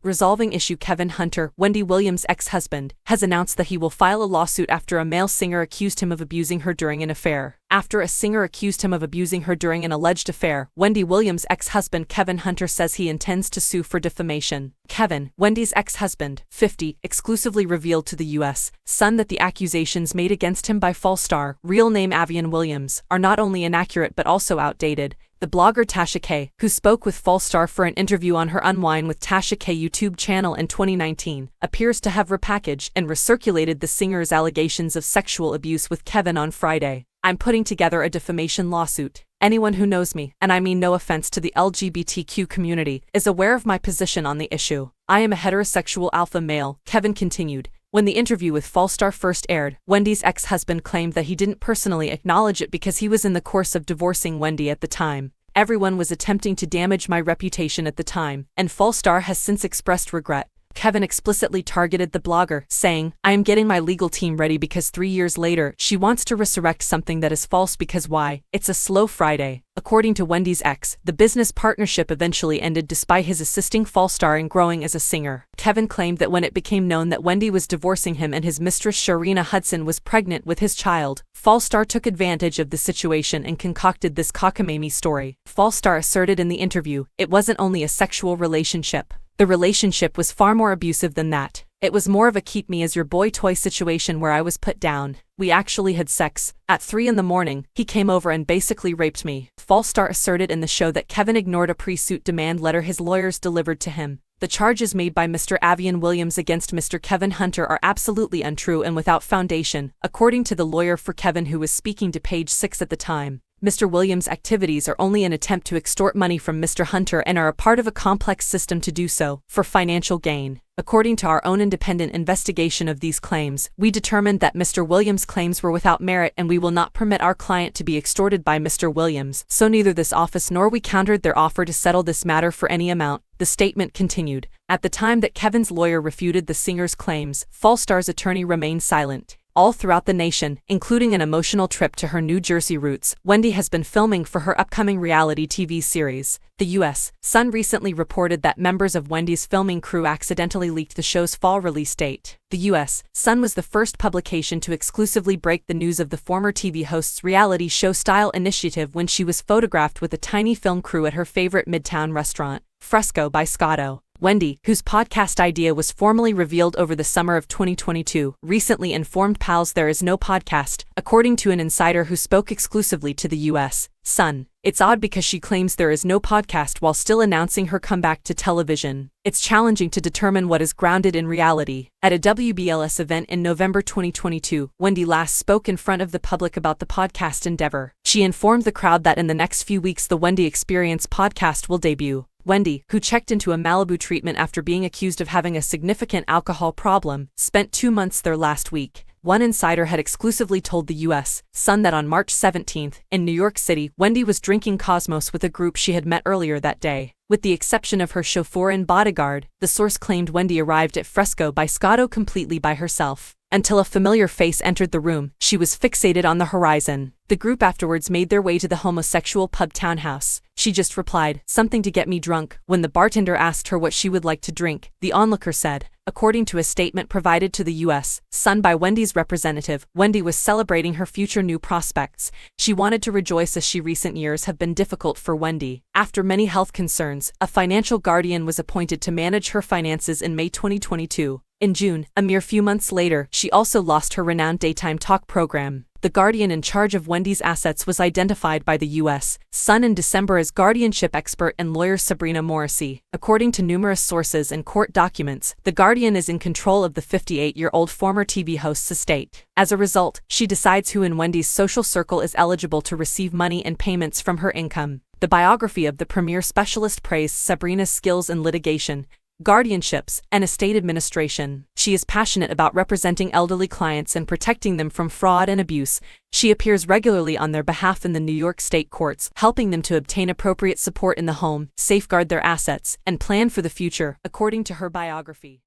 Resolving issue. Kevin Hunter, Wendy Williams' ex-husband, has announced that he will file a lawsuit after a male singer accused him of abusing her during an affair. After a singer accused him of abusing her during an alleged affair, Wendy Williams' ex-husband Kevin Hunter says he intends to sue for defamation. Kevin, Wendy's ex-husband, 50, exclusively revealed to the U.S. Sun that the accusations made against him by false star, real name Avian Williams, are not only inaccurate but also outdated. The blogger Tasha K., who spoke with False Star for an interview on her Unwind with Tasha K. YouTube channel in 2019, appears to have repackaged and recirculated the singer's allegations of sexual abuse with Kevin on Friday. I'm putting together a defamation lawsuit. Anyone who knows me, and I mean no offense to the LGBTQ community, is aware of my position on the issue. I am a heterosexual alpha male, Kevin continued. When the interview with False Star first aired, Wendy's ex-husband claimed that he didn't personally acknowledge it because he was in the course of divorcing Wendy at the time. Everyone was attempting to damage my reputation at the time, and False Star has since expressed regret. Kevin explicitly targeted the blogger, saying, I am getting my legal team ready because 3 years later, she wants to resurrect something that is false because why? It's a slow Friday. According to Wendy's ex, the business partnership eventually ended despite his assisting False Star in growing as a singer. Kevin claimed that when it became known that Wendy was divorcing him and his mistress Sharina Hudson was pregnant with his child, False Star took advantage of the situation and concocted this cockamamie story. False Star asserted in the interview, it wasn't only a sexual relationship. The relationship was far more abusive than that. It was more of a keep me as your boy toy situation where I was put down. We actually had sex. At 3 in the morning, he came over and basically raped me. False Star asserted in the show that Kevin ignored a pre-suit demand letter his lawyers delivered to him. The charges made by Mr. Avian Williams against Mr. Kevin Hunter are absolutely untrue and without foundation, according to the lawyer for Kevin who was speaking to Page 6 at the time. Mr. Williams' activities are only an attempt to extort money from Mr. Hunter and are a part of a complex system to do so, for financial gain. According to our own independent investigation of these claims, we determined that Mr. Williams' claims were without merit and we will not permit our client to be extorted by Mr. Williams, so neither this office nor we countered their offer to settle this matter for any amount. The statement continued. At the time that Kevin's lawyer refuted the singer's claims, False Star's attorney remained silent. All throughout the nation, including an emotional trip to her New Jersey roots, Wendy has been filming for her upcoming reality TV series. The U.S. Sun recently reported that members of Wendy's filming crew accidentally leaked the show's fall release date. The U.S. Sun was the first publication to exclusively break the news of the former TV host's reality show-style initiative when she was photographed with a tiny film crew at her favorite Midtown restaurant, Fresco by Scotto. Wendy, whose podcast idea was formally revealed over the summer of 2022, recently informed pals there is no podcast, according to an insider who spoke exclusively to the U.S. Sun. It's odd because she claims there is no podcast while still announcing her comeback to television. It's challenging to determine what is grounded in reality. At a WBLS event in November 2022, Wendy last spoke in front of the public about the podcast endeavor. She informed the crowd that in the next few weeks the Wendy Experience podcast will debut. Wendy, who checked into a Malibu treatment after being accused of having a significant alcohol problem, spent 2 months there last week. One insider had exclusively told the U.S. Sun that on March 17, in New York City, Wendy was drinking Cosmos with a group she had met earlier that day. With the exception of her chauffeur and bodyguard, the source claimed Wendy arrived at Fresco by Scotto completely by herself. Until a familiar face entered the room, she was fixated on the horizon. The group afterwards made their way to the homosexual pub Townhouse. She just replied, something to get me drunk, when the bartender asked her what she would like to drink, the onlooker said. According to a statement provided to the U.S. Sun by Wendy's representative, Wendy was celebrating her future new prospects. She wanted to rejoice as recent years have been difficult for Wendy. After many health concerns, a financial guardian was appointed to manage her finances in May 2022. In June, a mere few months later, she also lost her renowned daytime talk program. The guardian in charge of Wendy's assets was identified by the U.S. Sun in December as guardianship expert and lawyer Sabrina Morrissey. According to numerous sources and court documents, the guardian is in control of the 58-year-old former TV host's estate. As a result, she decides who in Wendy's social circle is eligible to receive money and payments from her income. The biography of the premier specialist praised Sabrina's skills in litigation, guardianships, and estate administration. She is passionate about representing elderly clients and protecting them from fraud and abuse. She appears regularly on their behalf in the New York state courts, helping them to obtain appropriate support in the home, safeguard their assets, and plan for the future, according to her biography.